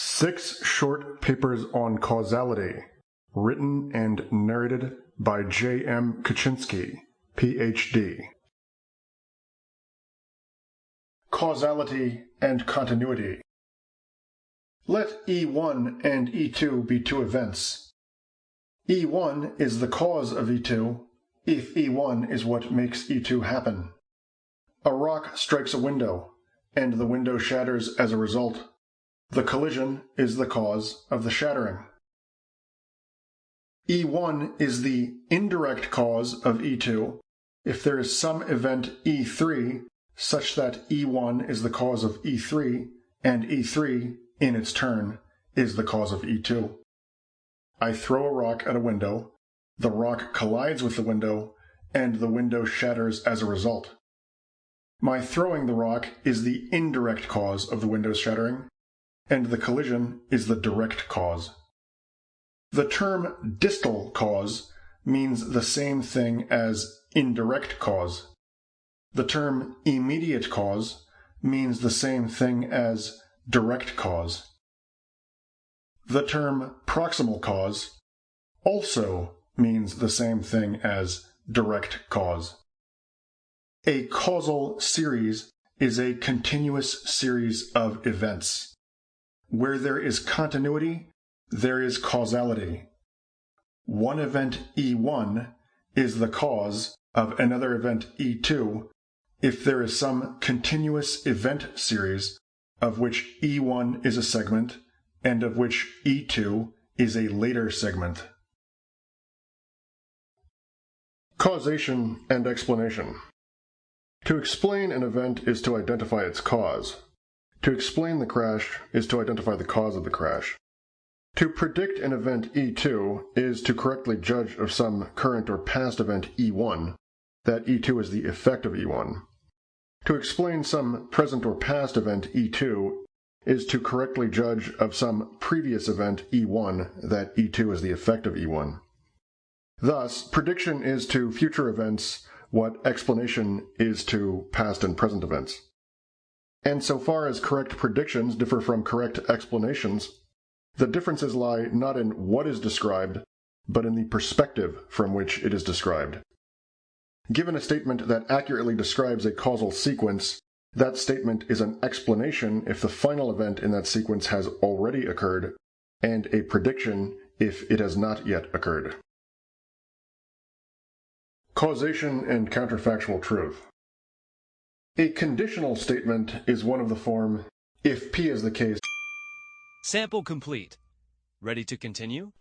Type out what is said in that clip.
6 short papers on causality, written and narrated by J.M. KUCZYNSKI, Ph.D. Causality and continuity. Let E1 and E2 be two events. E1 is the cause of E2, if E1 is what makes E2 happen. A rock strikes a window, and the window shatters as a result. The collision is the cause of the shattering. E1 is the indirect cause of E2 if there is some event E3 such that E1 is the cause of E3, and E3, in its turn, is the cause of E2. I throw a rock at a window, the rock collides with the window, and the window shatters as a result. My throwing the rock is the indirect cause of the window's shattering, and the collision is the direct cause. The term distal cause means the same thing as indirect cause. The term immediate cause means the same thing as direct cause. The term proximal cause also means the same thing as direct cause. A causal series is a continuous series of events. Where there is continuity, there is causality. One event E1 is the cause of another event E2 if there is some continuous event series of which E1 is a segment and of which E2 is a later segment. Causation and explanation. To explain an event is to identify its cause. To explain the crash is to identify the cause of the crash. To predict an event E2 is to correctly judge of some current or past event E1 that E2 is the effect of E1. To explain some present or past event E2 is to correctly judge of some previous event E1 that E2 is the effect of E1. Thus, prediction is to future events what explanation is to past and present events. And so far as correct predictions differ from correct explanations, the differences lie not in what is described, but in the perspective from which it is described. Given a statement that accurately describes a causal sequence, that statement is an explanation if the final event in that sequence has already occurred, and a prediction if it has not yet occurred. Causation and counterfactual truth. A conditional statement is one of the form, if P is the case. Sample complete. Ready to continue?